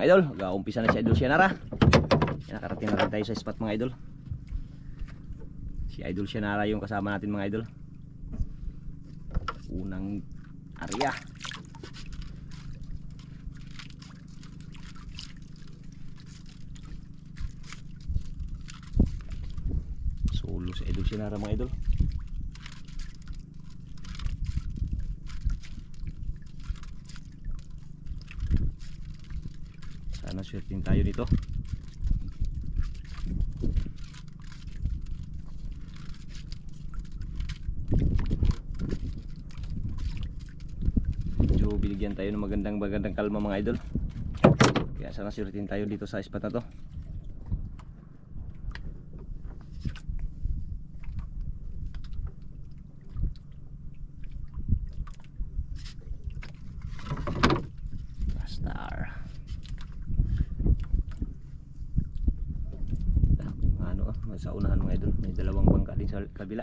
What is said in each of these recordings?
mga idol. Mag-uumpisa na si Idol Cianara. Nakarating na rin tayo sa spot mga idol. Si Idol Cianara yung kasama natin mga idol. Unang area. Solo si Idol Cianara mga idol. Sana swerting tayo dito. Medyo binigyan tayo ng magandang kalma mga idol. Kaya sana swerting tayo dito sa spot na to. Sa unahan mga idol, may dalawang bangka din sa kabila.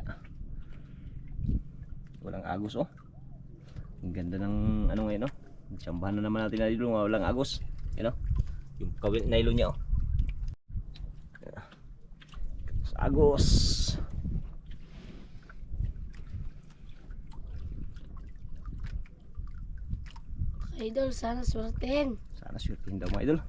Walang agos oh. Ang ganda ng ano ngayon oh. Sambahan na naman natin na idol, walang agos. Yan oh. Yung kawil nylon niya oh. Sa agos. Idol, sana swertein. Sana swertein daw mga idol.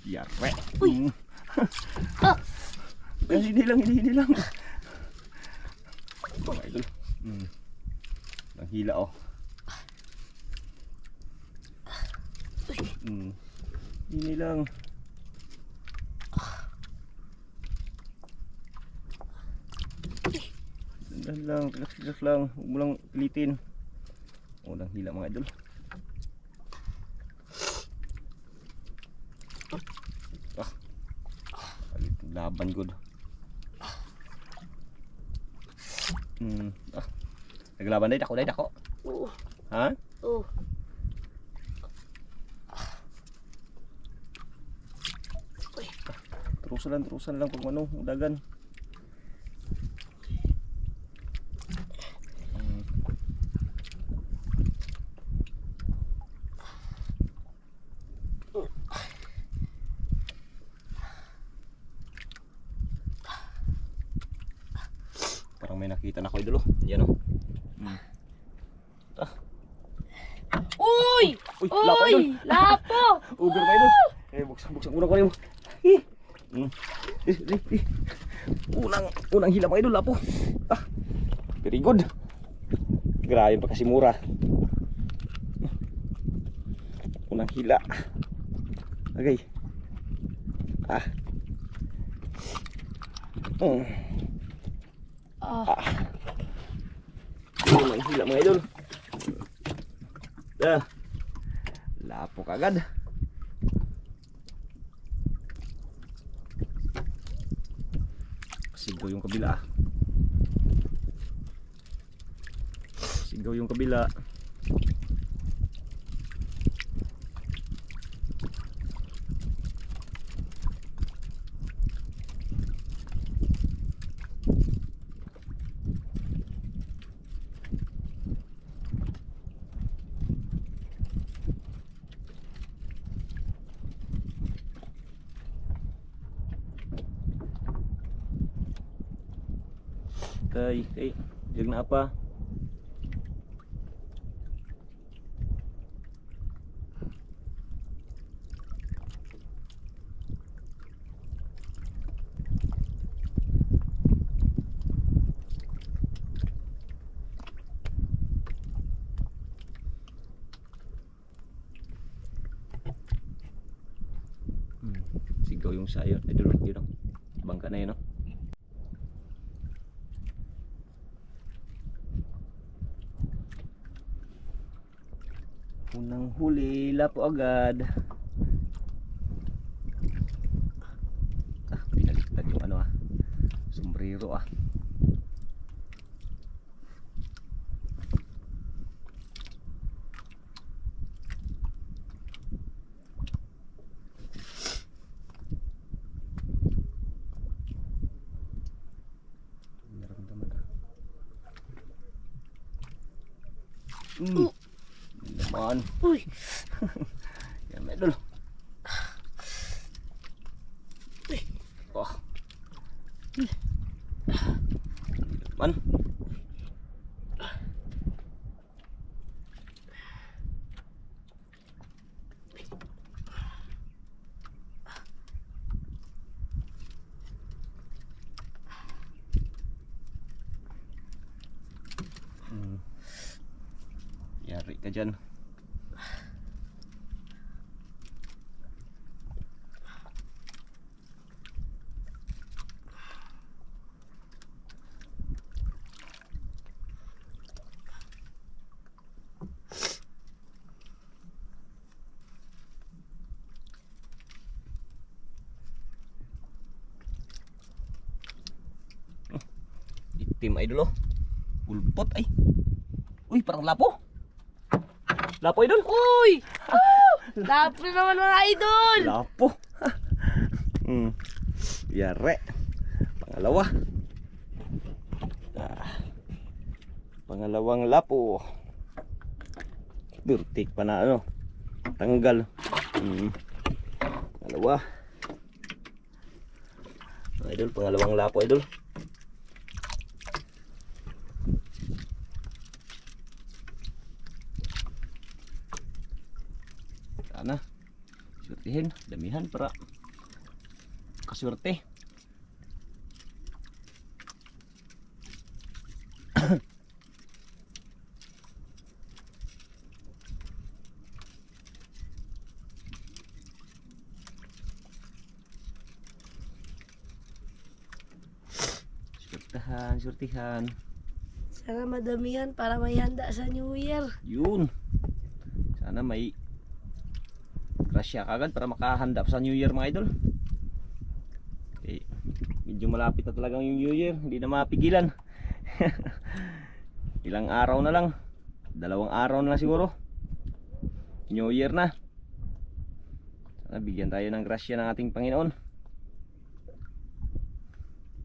Yare. Uy. Ah. Hindi lang. Oh, idol. Ang hila oh. Hindi lang. Dandan lang, tigas lang. Huwag mo lang pilitin. Unang hila mga idol. Laban good. Naglaban day dako. Oo. Ha? Oo. Terusan lang pag ano, dagan. Parang may nakita na ko idol oh. Yan oh. Uy! Uy, lapo idol. Lapo! Uber pa idol. Buksan muna ko rin mo. Unang hila mga idol, lapo. Very good. Grabe pa kasi mura. Unang hila. Okay. Unang hila mga idol. Lapo kagad. Sigaw yung kabila. Okay, jag na apa. Sigaw yung sayo, idol, yun, bangka na yun, no? Unang huli, lapo agad. Pinaliktad yung ano sombrero Mm. Naman. Uy. Yan mga idol. Oh. Man. Yari ka dyan. Itim idol oh. Pulpot ay. Uy, parang lapo. Lapo idol. Uy! Lapo na naman mga idol! Lapo. Yare. Pangalawa. Pangalawang lapo. Durtik pa na ano. Tanggal. Pangalawa. Idol, pangalawang lapo idol. Sana swertihin, damihan para kaswerte. Swertihan. Sana madamihan para may handa sa New Year. Yun. Sana may grasya kagad para makahanda sa New Year mga idol. Okay. Medyo malapit na talaga yung New Year. Hindi na mapigilan. Ilang araw na lang. 2 araw na lang siguro. New Year na. Sana bigyan tayo ng grasya ng ating Panginoon.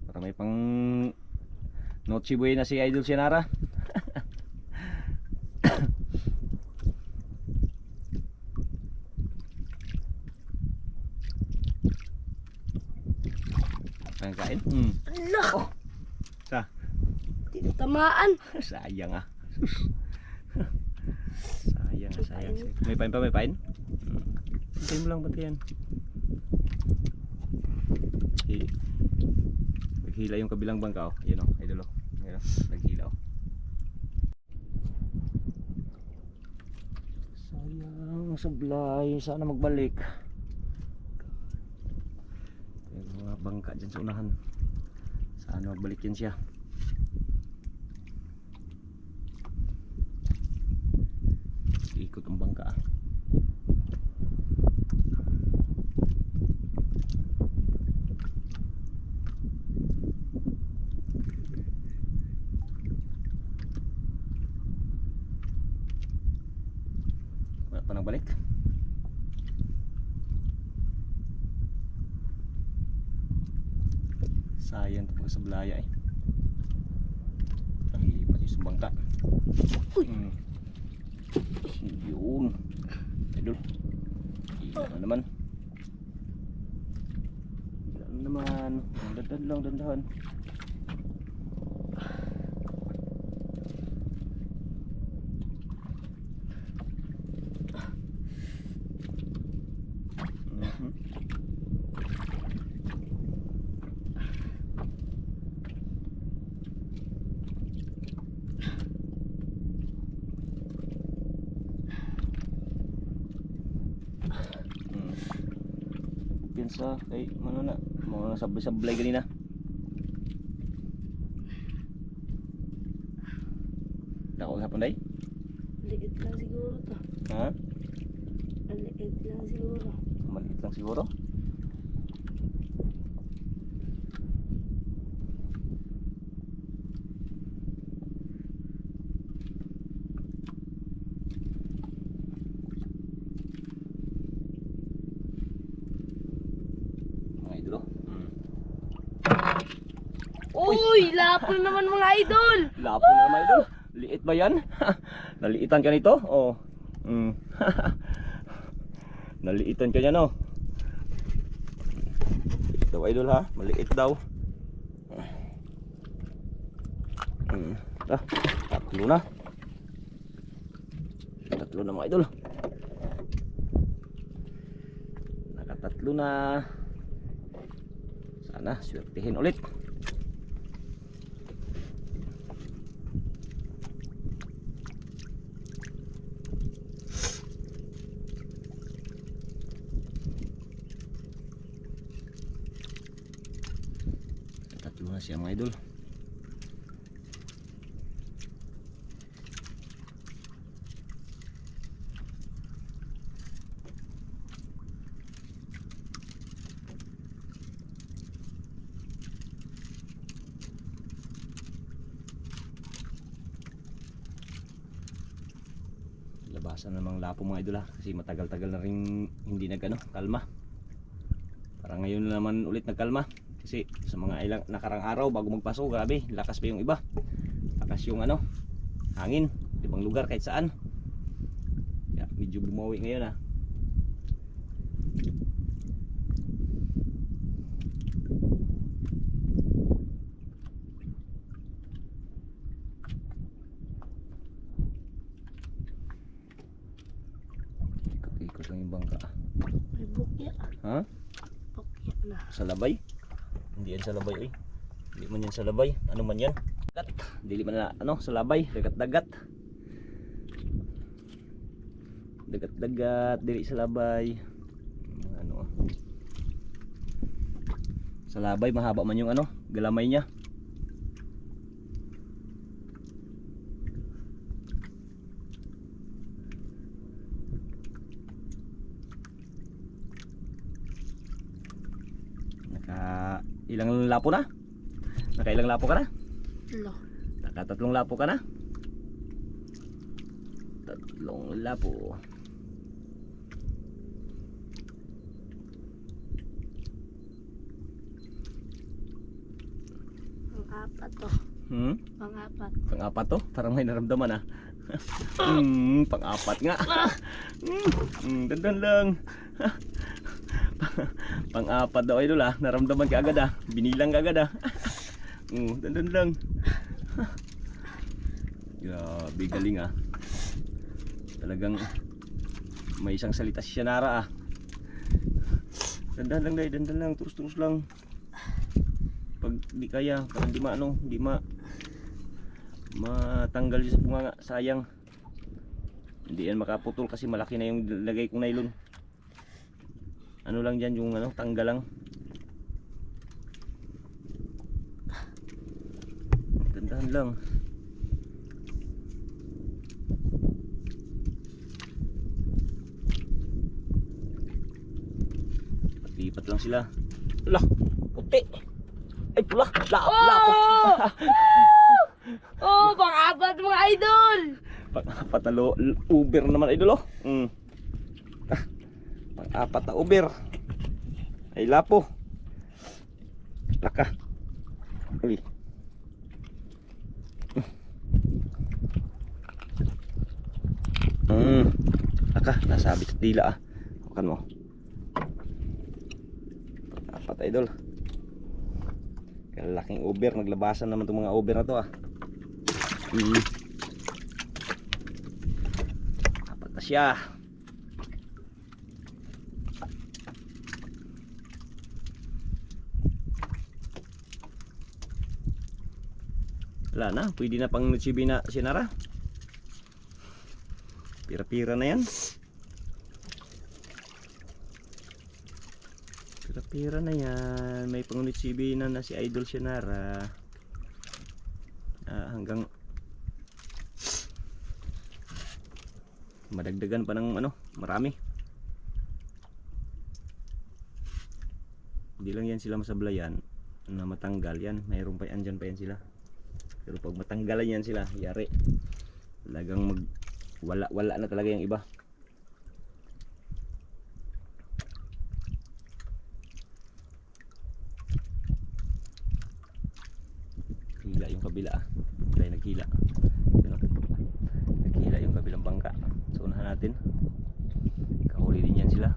Para may pang Noche Buena si Idol Cianara. Kain? Ala! Oh. Sa? Tinatamaan. Sayang ah. sayang. May pain pa, may pain? Hintay mo lang pati yan. Naghila yung kabilang bangka oh. Yun oh, idol oh. Yun oh, naghila oh. Sayang, sablay. Sana magbalik. Yung mga bangka dyan sa unahan. Sana magbalik yan siya. Ikot ang bangka ah. Wala pa nagbalik. Sayang ito sa blaya eh. Nakilipat yung sumbangka. Uy! Yun. Idol. Ano naman. Ano naman. Dandahan. Pinsa kay ano na mga sablay ganina. Dako sa panday? Liit lang siguro to. Ha? Liit lang siguro. Maliit lang siguro. Uy! Lapo na naman mga idol! Lapo na naman idol. Liit ba yan? Naliitan ka nito? Oh. Naliitan ka niya, no? Ito idol ha, maliit daw. Tatlo na. Tatlo na mga idol. Nakatatlo na. Sana swertihin ulit. Tatlo na siya mga idol. Labasan namang lapo mga idol ha, kasi matagal-tagal na rin hindi nagano kalma. Para ngayon naman ulit nagkalma. Kasi sa mga ilang nakarang araw bago magpaso, grabe, lakas pa yung iba. Lakas yung ano, hangin, ibang lugar kahit saan. Yeah, medyo bumawi ngayon ha. Ikot-ikot lang yung bangka. May bukya. Ha? Bukya na. Sa labay? Hindi yan sa labay eh. Hindi man yan sa labay. Ano man yan? Dagat. Dili man na ano sa labay. Dagat-dagat. Dagat-dagat. Dili sa labay. Ano? Sa labay mahaba man yung ano, galamay niya. Ilang lapo na? Nakailang lapo ka na? Lo. Nakatatlong lapo ka na? Tatlong lapo. Pang-apat to. Pang-apat. Pang-apat to? Parang may naramdaman ah. Pang-apat nga. Dandan lang. Pang-apat daw idol ah. Naramdaman ka agad ah. Binilang ka agad ah. Dandan lang. Grabe galing ah. Talagang may isang salita si Shanara ah. Dandan lang dahil, dandan lang. Terus-terus lang. Pag di kaya, parang di maano, di matanggal yung sa bunganga, sayang. Hindi yan makaputol kasi malaki na yung lagay kong nylon. Ano lang dyan yung ano, tanggal lang. Dandahan lang. Lipat lang sila. Lah, puti. Ay pula, lapo. Oh, pang-apat mga idol. Pang-apat na Uber naman idol oh. Pang-apat na Uber. Ay lapo. Laka. Uy. Laka, nasabit sa dila ah. Hawakan mo. Pang-apat idol. Kalaking Uber, naglabasan naman itong mga Uber na to ah. Apat na siya. Wala na, pwede na pang chibi na Shanara. Pira-pira na yan. Pira na yan. May pangunit-sibi na si Idol Shanara. Hanggang madagdagan pa ng ano, marami. Hindi lang yan sila masablayan na matanggal yan. Mayroon pa yan, dyan pa yan sila. Pero pag matanggalan yan sila, yari. Talagang wala na talaga yung iba. Hila yung kabila ah. Kaya naghila. Naghila yung kabila. natin. Kahuli din yan sila.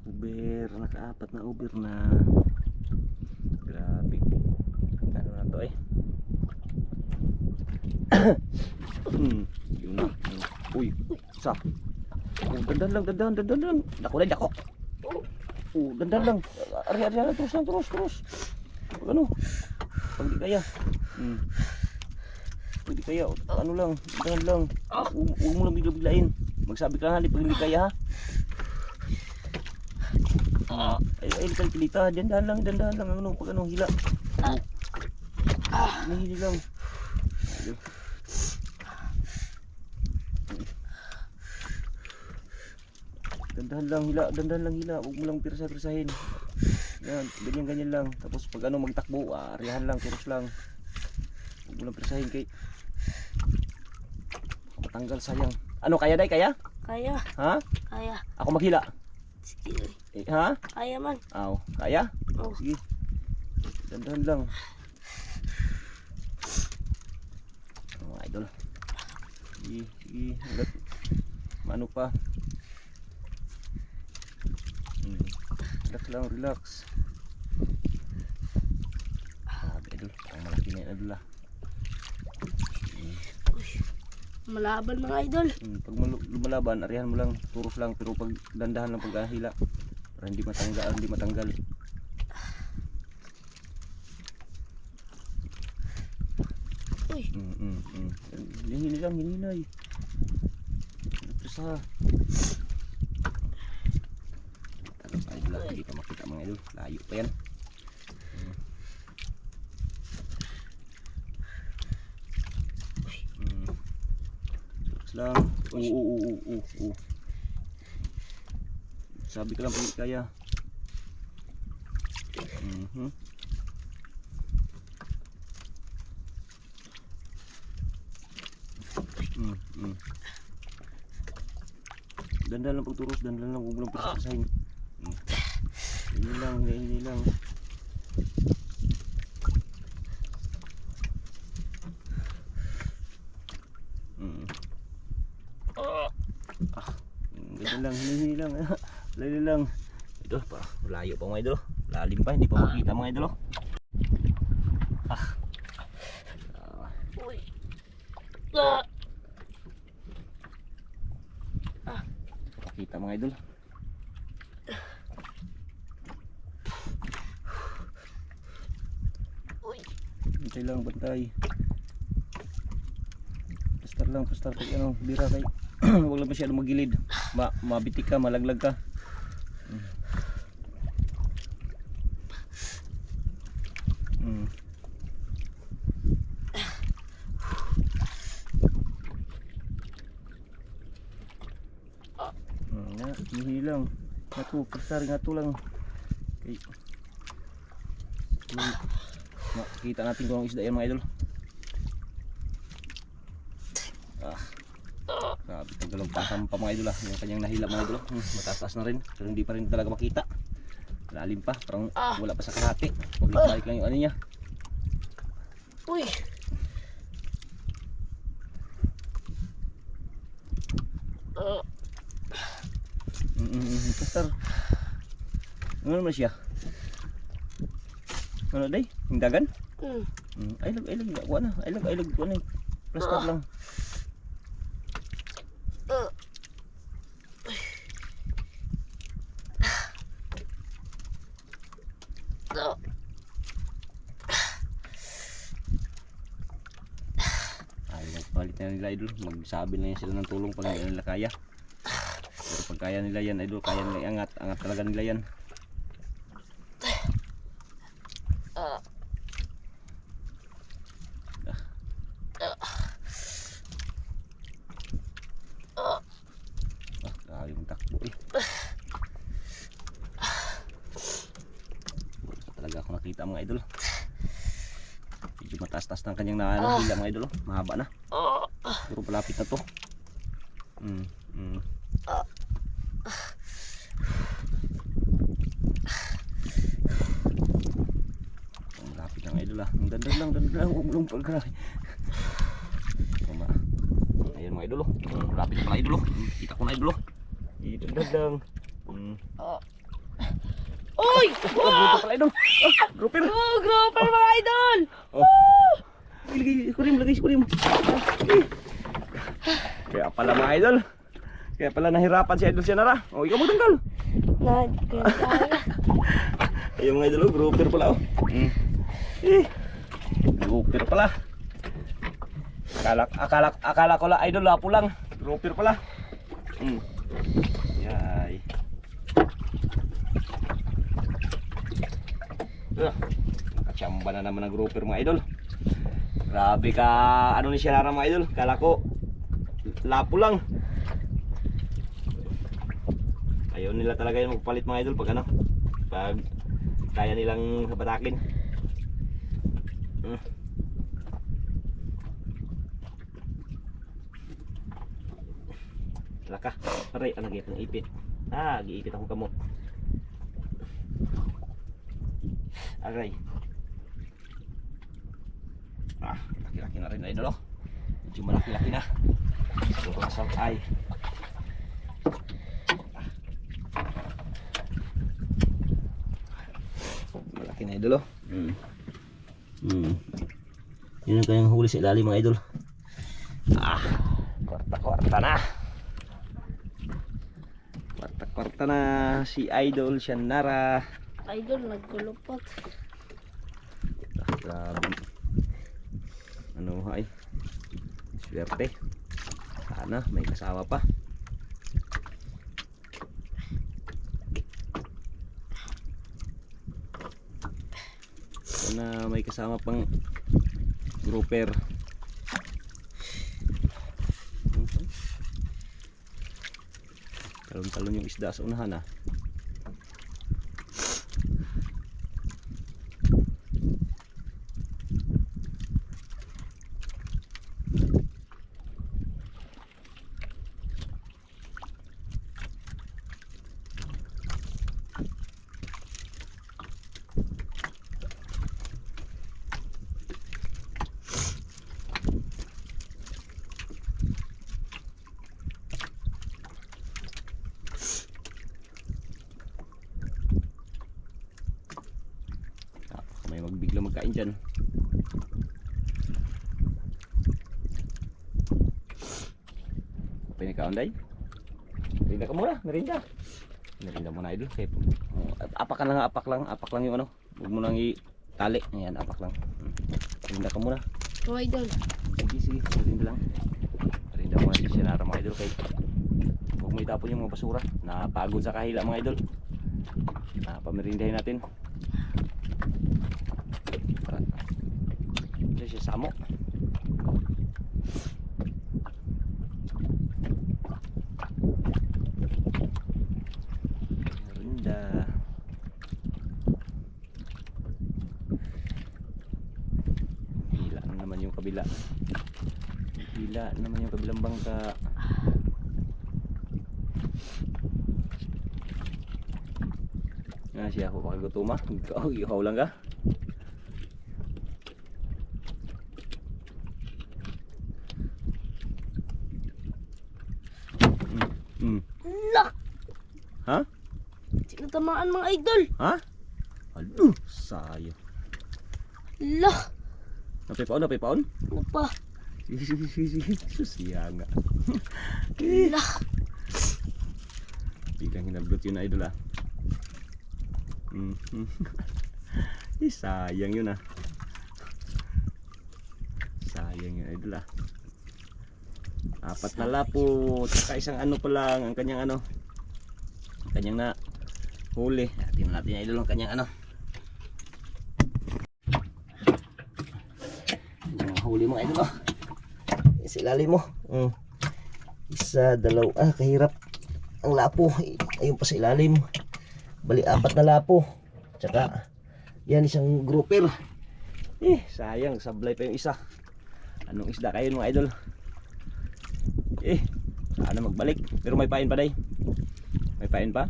Uber, nakaapat na uber na. Grabe. Ano na to eh. Yun na. Uy, sa. Oh, dandan lang. Dako na, dako. Oh, dandan lang. Ari, terus. Pag ano? Pag di kaya. Pag di kaya, ano lang, dandan lang. Huwag mo lang bigla-biglain. Magsabi ka hali pag hindi kaya ha. Ay, kilita. Dandan lang. Ano, pag ano, hila. Hili lang. Ayun. Dandahan lang hila, huwag mo lang pirsa-pirsahin. Yan, ganyan lang. Tapos pag ano magtakbo, arihan lang, turos lang. Huwag mo lang pirsahin kay matanggal sayang. Ano, kaya day, kaya? Kaya. Ha? Kaya. Ako maghila. Sige. Ha? Kaya man. Aw, kaya? Oh. Sige. Dandahan lang. Oh, idol. Sige. Hanggat maano pa. Relax. Idol, ang malaki na yun, idol ah. Malaban mga idol. Pag lumalaban, arihan mo lang, turos lang, pero pag dandahan lang pag-ahila para hindi matanggal. Uy. Hininay. Presa. Idol, hindi ka makita mga idol, layo pa yan. Lang. Sabi ka lang pag kaya. Dandan lang pagturos, dandan lang, huwag mo lang pisahin. Hini lang. Ganyan lang, hini lang. Lali lang. Ito pa, malayo pa mga idol. Lalim pa, hindi pa makita mga idol. Uy. Makita mga idol. Bantay lang, bantay. Pastar pag ano, bira kay huwag lang masyado magilid. Mabitik ka, malaglag ka. Hihi lang. Pastar nga to lang. Okay. Makikita natin kung ang isda yan mga idol. Grabe, tagal ang pasampa mga idol yung kanyang nahila mga idol. Mataas na rin, pero hindi pa rin talaga makita. Lalim pa, parang wala pa sa kalahati. Magbalik lang yung ano niya. Uy. Pastar. Ano naman siya? Ano day? Yung dagan? Ilag, kuha na. Ilag, kuha na. Plastar lang. Palit na nila idol, magsabi na yan sila ng tulong pag hindi nila kaya. Pero pag kaya nila yan idol, kaya nila angat talaga nila yan. Grabe mong takbo eh. Wala talaga ako nakita mga idol. Medyo mataas-taas ng kanyang nahila mga idol, mahaba na. Puro palapit na to. Dandan lang, umulong pagkain. Tama. Ayan mga idol, oh. Lapit pa na idol, oh. Kita ko na idol, oh. Dandan lang. Uy! Grupo pala idol. Grouper. Oh, grouper mga idol! Lagay ko rin. Kaya pala mga idol. Kaya pala nahirapan si idol siya nara. Oh, ikaw magtanggal. Ayun mga idol, grouper pala, oh. Grouper pala. Akala ko lang idol, lapo lang. Grouper pala. Yay. Nakachamba na naman ang grouper mga idol. Grabe ka, ano ni siya nara mga idol. Kala ko lapo lang. Ayaw nila talaga yung magpalit mga idol pag ano, pag kaya nilang batakin. Laka, aray, ang nagipang ipit. Giipit akong kamot. Aray. Laki-laki na rin idol, oh. Medyo malaki-laki na. Siguro sa ay. Malaki na idol, oh. Yun ang kanyang huli sa ilalim mga idol. Kwarta-kwarta na. Kwarta-kwarta na si idol siya nara. Idol, nagkulupot. Grabe. Ano ay? Swerte. Sana may kasama pa. Sana may kasama pang grouper. Talon-talon yung isda sa unahan, ah. May magbigla magkain dyan. Pinakaon day. Merinda ka muna, merinda. Merinda muna idol. Apak lang yung ano. Huwag mo lang itali. Ayan, apak lang. Merinda ka muna. Oh, idol. Sige, merinda lang. Merinda muna din siya nara mga idol. Kaya huwag mo itapon yung mga basura. Napagod sa kahila mga idol. Pamerindahin natin. Ito siya samo. Merinda. Hila na naman yung kabila. Hila naman yung kabilang bangka. Nga siya ako makagutuma. Ikaw lang ka. Lah! Ha? Tinatamaan mga idol. Ha? Sayang. Lah! Napipaon? Ano pa? Susiya nga. Lah! Biglang hinablot yun idol, ah. Sayang yun, ah. Sayang yun idol, ah. 4 na lapo, tsaka isang ano pa lang ang kanyang ano. Ang kanyang na huli. Tingnan natin idol ang kanyang ano. Yung huli mga idol, oh. Sa ilalim mo. Isa, dalawa, kahirap ang lapo. Ayun pa sa ilalim. Bali 4 na lapo. Tsaka yan isang grouper. Sayang, sablay pa yung isa. Anong isda kayo mga idol? Sana magbalik. Pero may pain pa day. May pain pa.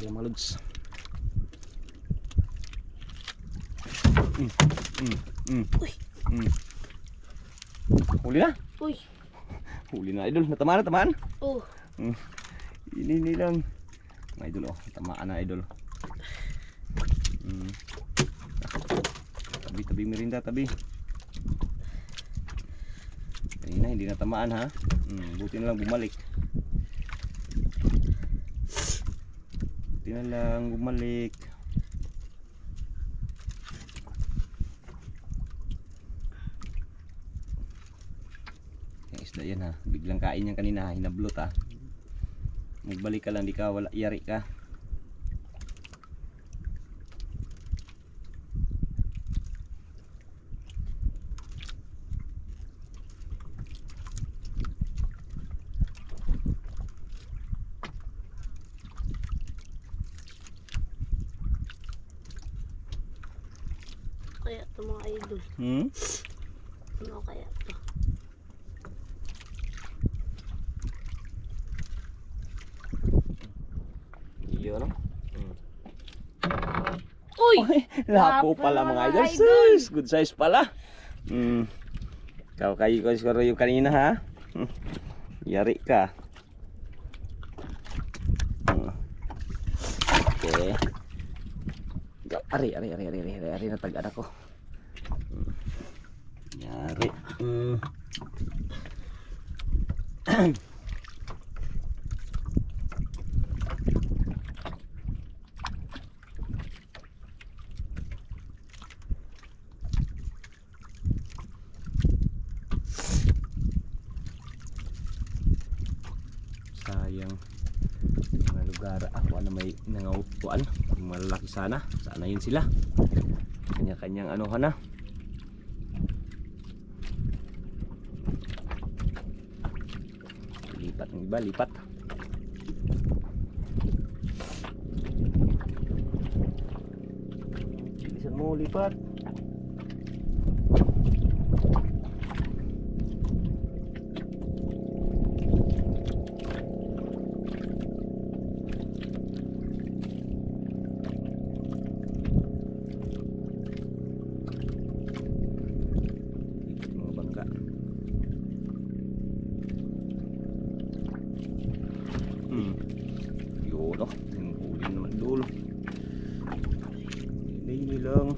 Ayan mga lods. Uy. Huli na. Uy. Huli na idol. Natamaan na, tamaan. Oh. Ini lang. Mga idol oh. Tamaan na idol. Tabi merinda tabi. Kanina hindi natamaan ha. Buti na lang bumalik. Buti na lang bumalik. Yung isda yan ha. Biglang kain yan kanina ha. Hinablot ha. Magbalik ka lang, di ka wala, yari ka. Kaya ito mga idol. Ano kaya ito? Iyo no? Uy! Lapo pala mga idol. Sus, good size pala. Ikaw kayo ko siguro yung kanina ha. Yari ka. Okay. Ari na tag-anak ko. Yari. Sayang mga lugar ako na may nangaupuan, malalaki sana yun sila, kanya-kanyang anuhan na. Lipat ng iba, lipat. Bilisan mo, lipat. Yun oh, yung huli naman dulo. Hindi lang.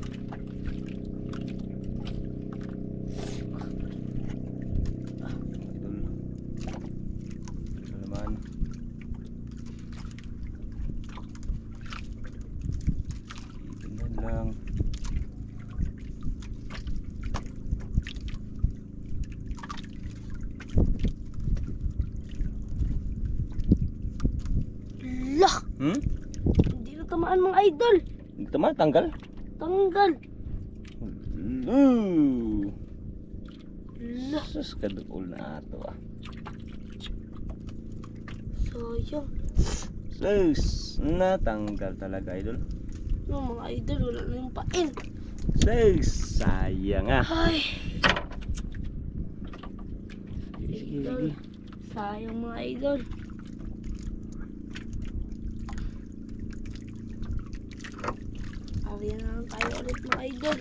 Ito naman. Ito lang. Lah! Hindi na tamaan mga idol. Hindi tama, tanggal. Tanggal. Lah! Sus, kadukol na ito ah. Sayang. Sus, natanggal talaga idol. Yung mga idol, wala na yung pain. Sus, sayang ah. Ay! Sige. Sayang mga idol. Ariyan na lang tayo ulit mga idol.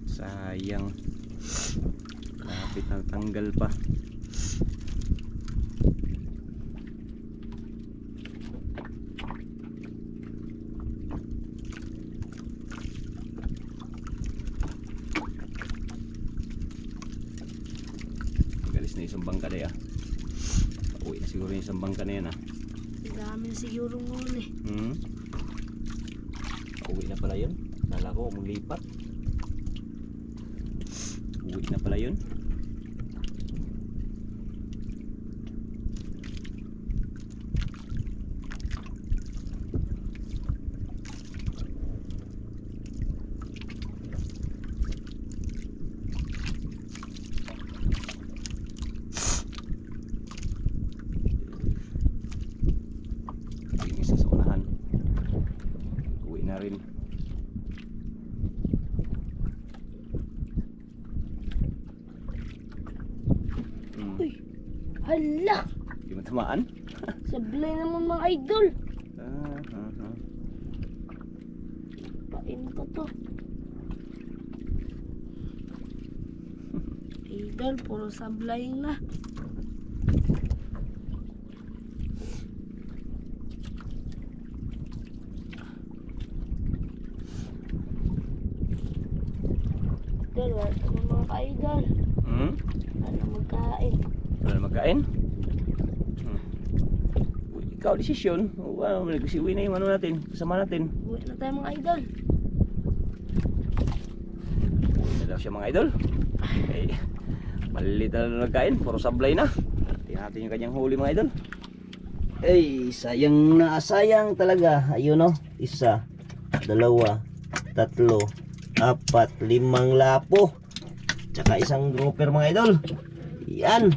Sayang. Kapit na tanggal pa. Galis na isang bangka na yan. Pauwi na siguro yung isang bangka na yan ah. Ang dami siguro nguli. Uwi na pala yun. Kala ko umulipat. Uwi na pala yun. Yung isa sa unahan. Uwi na rin. Uy! Hala! Di mo tamaan? Sablay naman mga idol. Pain ko to. Idol, puro sablay na. Idol, wala naman mga ka-idol. Ano magkain? Wala na magkain? Ikaw, desisyon. Uwi na yung ano natin, kasama natin. Uwi na tayo mga idol. Uwi na daw siya mga idol. Okay. Malilit na nagkain, puro sablay na. Tingnan natin yung kanyang huli mga idol. Ay, sayang na sayang talaga. Ayun o, 1, 2, 3, 4, 5 lapo. Tsaka isang grouper mga idol. Yan.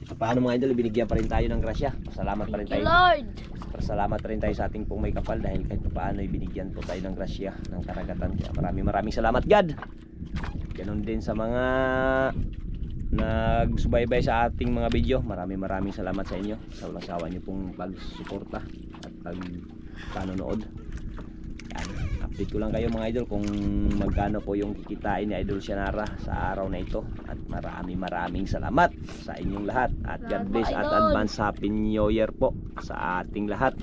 Ito paano mga idol, binigyan pa rin tayo ng grasya. Pasalamat pa rin Thank you, tayo. Lord. Pasalamat rin tayo sa ating pong may kapal dahil kahit paano binigyan po tayo ng grasya ng karagatan. Kaya maraming salamat God. Ganon din sa mga nagsubaybay sa ating mga video. Maraming salamat sa inyo sa walang sawa nyo pong pagsuporta at panonood. Yan. Update ko lang kayo mga idol kung magkano po yung kikitain ni Idol Cianara sa araw na ito. At maraming salamat sa inyong lahat. At God bless at advance Happy New Year po sa ating lahat.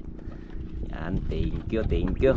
Yan, thank you.